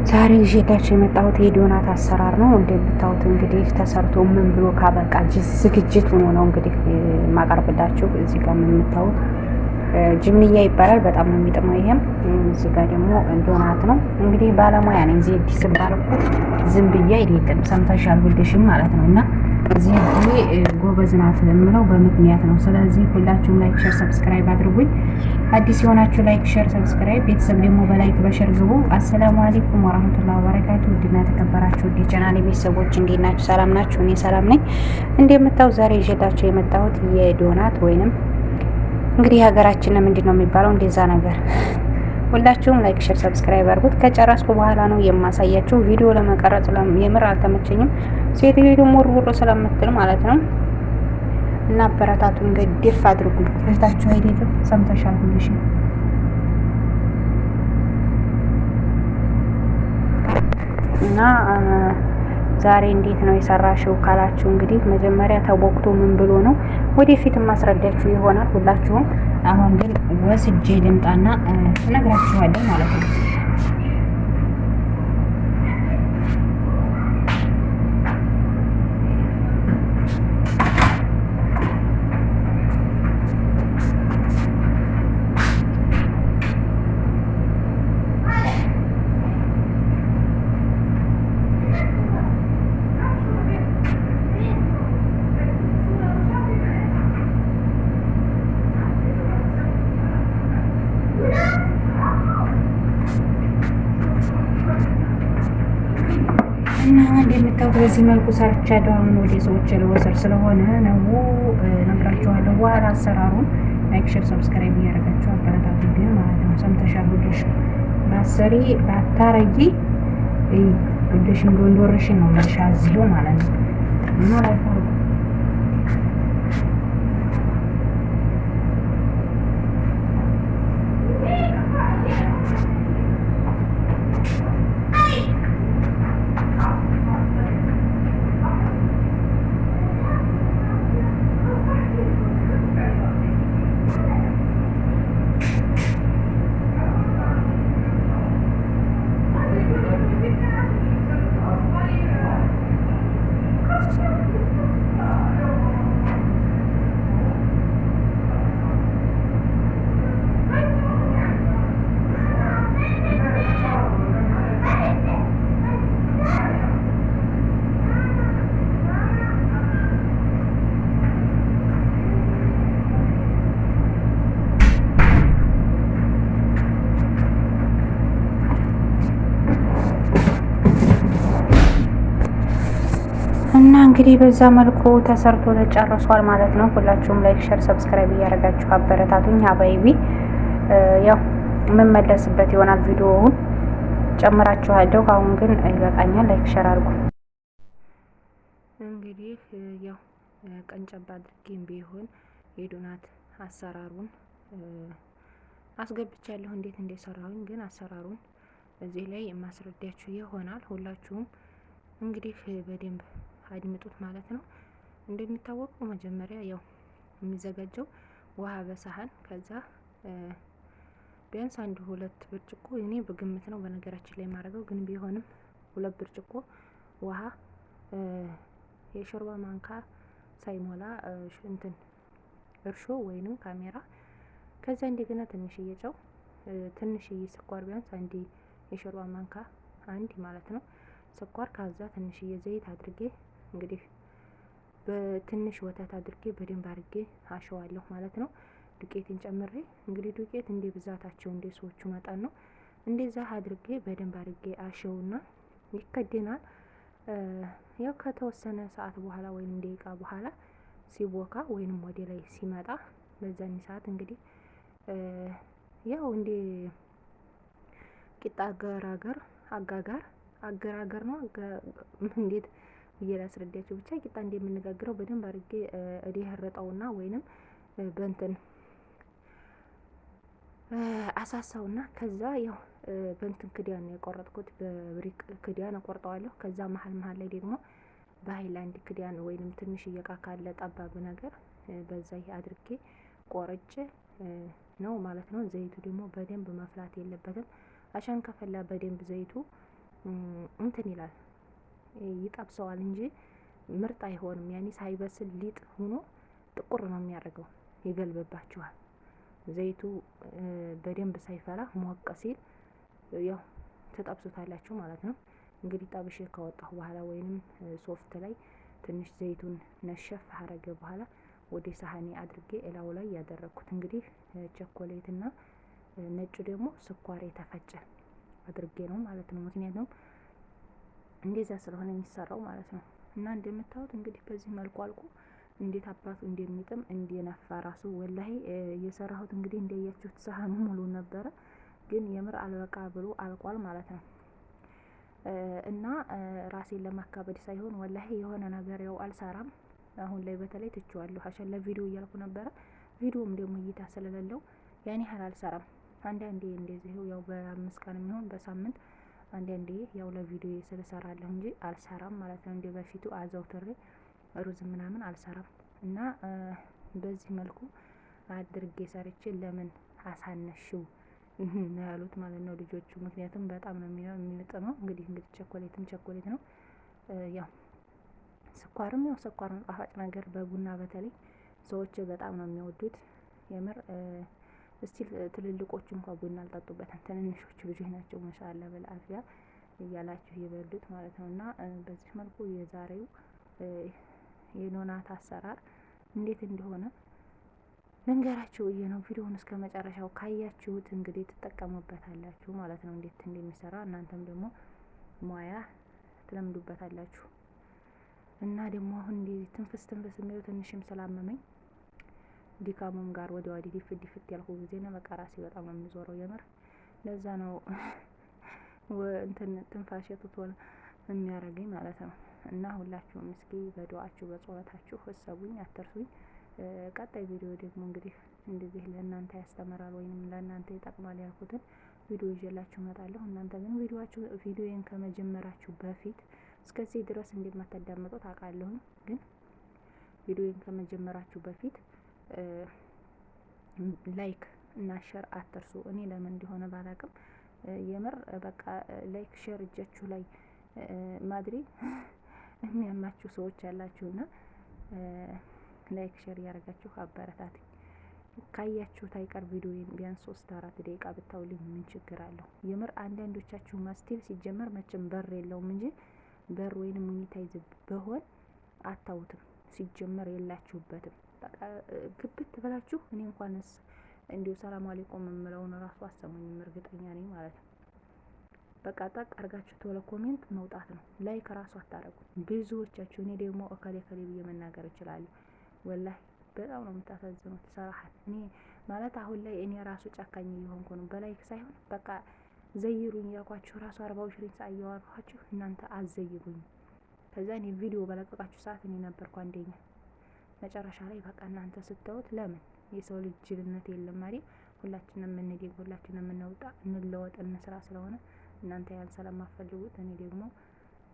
ዛሬ ይዤላችሁ የመጣሁት የዶናት አሰራር ነው። እንደምታዩት እንግዲህ ተሰርቶ ምን ብሎ ካበቃ ዝግጅት ሆኖ ነው እንግዲህ ማቀርብላችሁ። እዚህ ጋር የምታዩት ጅምንያ ይባላል። በጣም ነው የሚጥመው። ይሄም እዚህ ጋር ደግሞ ዶናት ነው። እንግዲህ ባለሙያ ነኝ። እዚህ አዲስ ባልኩ ዝም ብዬ አይደለም፣ ሰምተሻል ሁልሽም ማለት ነው። እና እዚህ ጎበዝ ናት የምለው በምክንያት ነው። ስለዚህ ሁላችሁም ላይክ፣ ሼር፣ ሰብስክራይብ አድርጉኝ። አዲስ የሆናችሁ ላይክ፣ ሼር፣ ሰብስክራይብ፣ ቤተሰብ ደግሞ በላይክ በሼር ግቡ። አሰላሙ አለይኩም ወራህመቱላሂ ወበረካቱ። ውድና ተከበራችሁ ቻናሌ ቤተሰቦች እንዴት ናችሁ? ሰላም ናችሁ? እኔ ሰላም ነኝ። እንደምታው ዛሬ ይዤላችሁ የመጣሁት የዶናት ወይንም እንግዲህ ሀገራችን ምንድን ነው የሚባለው እንደዛ ነገር። ሁላችሁም ላይክ ሼር ሰብስክራይብ አድርጉት። ከጨረስኩ በኋላ ነው የማሳያችሁ። ቪዲዮ ለመቀረጽ የምር አልተመቸኝም፣ ሴትዮ ደግሞ ውርውር ስለምትል ማለት ነው። እና አበረታቱን፣ ገደፍ አድርጉኝ። እህታችሁ አይደለም፣ ሰምተሻል ሁልሽ። እና ዛሬ እንዴት ነው የሰራሽው ካላችሁ እንግዲህ መጀመሪያ ተቦክቶ ምን ብሎ ነው ወደፊት ማስረዳችሁ ይሆናል ሁላችሁም። አሁን ግን ወስጄ ልምጣና እነግራችኋለሁ ማለት ነው። እና እንደምታውቁት በዚህ መልኩ ሰርቻለሁ። አሁን ወደ ሰዎች ለወሰድ ስለሆነ ነው ነግራችኋለሁ። በኋላ አሰራሩን ላይክ፣ ሼር፣ ሰብስክራይብ እያደረጋችሁ አበረታቱ ግን ማለት ነው። ሰምተሻል ሁልሽ ባሰሪ ባታረጊ ሁልሽ እንደወንዶርሽን ነው መልሻዝሎ ማለት ነው። እና ላይ እና እንግዲህ በዛ መልኩ ተሰርቶ ተጨርሷል ማለት ነው። ሁላችሁም ላይክ ሼር ሰብስክራይብ እያደረጋችሁ አበረታቱኝ። አባይቢ ያው የምመለስበት ይሆናል። ቪዲዮውን ጨምራችኋለሁ። አሁን ግን ይበቃኛል። ላይክ ሼር አድርጉ። እንግዲህ ያው ቀንጨባ አድርጌም ቢሆን የዶናት አሰራሩን አስገብቻለሁ። እንዴት እንደሰራሁኝ ግን አሰራሩን እዚህ ላይ የማስረዳችሁ ይሆናል። ሁላችሁም እንግዲህ በደንብ አድምጡት ማለት ነው። እንደሚታወቀው መጀመሪያ ያው የሚዘጋጀው ውሃ በሳህን ከዛ ቢያንስ 1-2 ብርጭቆ እኔ በግምት ነው በነገራችን ላይ ማድረገው ግን ቢሆንም 2 ብርጭቆ ውሃ የሾርባ ማንካ ሳይሞላ እንትን እርሾ ወይንም ካሜራ ከዛ እንደገና ትንሽዬ ጨው ትንሽዬ ስኳር ቢያንስ አንድ የሾርባ ማንካ አንድ ማለት ነው ስኳር ከዛ ትንሽዬ ዘይት አድርጌ እንግዲህ በትንሽ ወተት አድርጌ በደንብ አድርጌ አሸዋለሁ ማለት ነው። ዱቄትን ጨምሬ እንግዲህ ዱቄት እንደ ብዛታቸው እንደ ሰዎቹ መጠን ነው። እንደዛ አድርጌ በደንብ አድርጌ አሸውና ይከደናል። ያው ከተወሰነ ሰዓት በኋላ ወይም ደቂቃ በኋላ ሲቦካ ወይንም ወደ ላይ ሲመጣ በዛን ሰዓት እንግዲህ ያው እንደ ቂጣ አገራገር ነው እንዴት ብዬ ላስረዳችሁ። ብቻ ቂጣ እንደምንጋግረው በደንብ አድርጌ እዲህረጠውና ወይንም በእንትን አሳሳውና ከዛ ያው በእንትን ክዳን ነው የቆረጥኩት፣ በብሪክ ክዳን እቆርጠዋለሁ። ከዛ መሀል ላይ ደግሞ በሃይላንድ ክዳን ወይንም ትንሽ እየቃ ካለ ጠባብ ነገር በዛ አድርጌ ቆርጬ ነው ማለት ነው። ዘይቱ ደግሞ በደንብ መፍላት የለበትም። አሻን ከፈላ በደንብ ዘይቱ እንትን ይላል ይጠብሰዋል እንጂ ምርጥ አይሆንም። ያኔ ሳይበስል ሊጥ ሆኖ ጥቁር ነው የሚያደርገው፣ ይገልብባችኋል። ዘይቱ በደንብ ሳይፈላ ሞቅ ሲል ያው ትጠብሱታላችሁ ማለት ነው። እንግዲህ ጠብሼ ካወጣሁ በኋላ ወይንም ሶፍት ላይ ትንሽ ዘይቱን ነሸፍ አረገ በኋላ ወደ ሳህኔ አድርጌ እላው ላይ ያደረኩት እንግዲህ ቸኮሌትና ነጩ ደግሞ ስኳር የተፈጨ አድርጌ ነው ማለት ነው። ምክንያቱም እንደዛ ስለሆነ የሚሰራው ማለት ነው። እና እንደምታዩት እንግዲህ በዚህ መልኩ አልቆ እንዴት አባቱ እንደሚጥም እንደነፋ ራሱ ወላሂ የሰራሁት እንግዲህ እንደያችሁት ሳህኑ ሙሉ ነበረ፣ ግን የምር አልበቃ ብሎ አልቋል ማለት ነው። እና ራሴን ለማካበድ ሳይሆን ወላሂ የሆነ ነገር ያው አልሰራም አሁን ላይ በተለይ ትቼዋለሁ። አሸን ለቪዲዮ እያልኩ ነበረ። ቪዲዮም ደግሞ እይታ ስለሌለው ያኔ ያህል አልሰራም። አንዳንዴ እንደዚህ ያው በ5 ቀን የሚሆን በሳምንት አንዳንዴ ያው ለቪዲዮ ስለሰራለሁ እንጂ አልሰራም ማለት ነው። እንደ በፊቱ አዘውትሬ ሩዝ ምናምን አልሰራም። እና በዚህ መልኩ አድርጌ ሰርቼ ለምን አሳነሽው ነው ያሉት ማለት ነው ልጆቹ። ምክንያቱም በጣም ነው የሚጥመው። እንግዲህ ቸኮሌት ነው ያው ስኳርም ያው ስኳር ነው ጣፋጭ ነገር በቡና በተለይ ሰዎች በጣም ነው የሚወዱት የምር። እስቲ ትልልቆቹ እንኳን ቡና አልጠጡበትም፣ ትንንሾቹ ልጆች ናቸው ማሻአላ በልአፊያ እያላችሁ የበሉት ማለት ነው። እና በዚህ መልኩ የዛሬው የዶናት አሰራር እንዴት እንደሆነ ልንገራችሁ ብዬ ነው። ቪዲዮውን እስከ መጨረሻው ካያችሁት እንግዲህ ትጠቀሙበታላችሁ ማለት ነው፣ እንዴት እንደሚሰራ እናንተም ደግሞ ሙያ ትለምዱበታላችሁ። እና ደግሞ አሁን እንደዚህ ትንፍስ የሚለው ትንሽም ስላመመኝ ዲካሙም ጋር ወደ ወዲህ ዲፍት ያልኩ ጊዜ ነው በቃ ራሴ በጣም ነው የሚዞረው የምር። ለዛ ነው እንትን ትንፋሽ የቱቶል የሚያደርገኝ ማለት ነው። እና ሁላችሁም እስኪ በዱዓችሁ በጸሎታችሁ እሰቡኝ፣ አትርሱኝ። ቀጣይ ቪዲዮ ደግሞ እንግዲህ እንደዚህ ለእናንተ ያስተምራል ወይንም ለእናንተ ይጠቅማል ያልኩትን ቪዲዮ ይዤላችሁ እመጣለሁ። እናንተ ግን ቪዲዮን ከመጀመራችሁ በፊት እስከዚህ ድረስ እንደማታዳምጡት አውቃለሁ፣ ግን ቪዲዮን ከመጀመራችሁ በፊት ላይክ እና ሼር አትርሱ። እኔ ለምን እንደሆነ ባላቅም የምር በቃ ላይክ ሼር እጃችሁ ላይ ማድረግ የሚያማችሁ ሰዎች ያላችሁና ላይክ ሼር ያደርጋችሁ አበረታቱኝ። ካያችሁት አይቀር ቪዲዮን ቢያንስ 3-4 ደቂቃ ብታውልኝ ምን ችግር አለው? የምር አንዳንዶቻችሁ ማስቲል ሲጀመር መቼም በር የለውም እንጂ በር ወይንም ሞኒታይዝ በሆን አታውትም ሲጀመር የላችሁበትም። በቃ ግብት ብላችሁ እኔ እንኳንስ እንዲሁ ሰላም አለይኩም የምለውን ራሱ አሰሙኝም እርግጠኛ ነኝ ማለት ነው። በቃ ጠቅ አርጋችሁ ተወለ ኮሜንት መውጣት ነው። ላይክ ራሱ አታረጉ ብዙዎቻችሁ። እኔ ደግሞ እከሌ ብዬ መናገር እችላለሁ። ወላሂ በጣም ነው የምታሳዝኑት ሰራሐት። እኔ ማለት አሁን ላይ እኔ ራሱ ጨካኝ እየሆንኩ ነው። በላይክ ሳይሆን በቃ ዘይሩኝ ያልኳችሁ ራሱ 40 ሰዓት እያወራኋችሁ እናንተ አዘይሩኝ። ከዛ እኔ ቪዲዮ በለቀቃችሁ ሰዓት እኔ ነበርኩ አንደኛ። መጨረሻ ላይ በቃ እናንተ ስትተውት ለምን የሰው ልጅ ጅልነት የለም አይደል? ሁላችንም የምንደግ ሁላችንም የምንወጣ እንለወጥ እንስራ ስለሆነ እናንተ ያን ስለማፈልጉት እኔ ደግሞ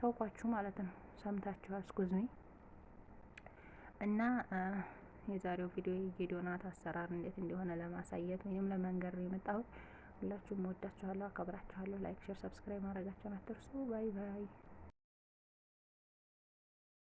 ተውኳችሁ ማለት ነው። ሰምታችኋል። እስኩዝሚ እና የዛሬው ቪዲዮ የዶናት አሰራር እንዴት እንደሆነ ለማሳየት ወይም ለመንገር ነው የመጣሁት። ሁላችሁም ወዳችኋለሁ፣ አከብራችኋለሁ። ላይክ፣ ሼር፣ ሰብስክራይብ ማድረጋችሁን አትርሱ። ባይ ባይ።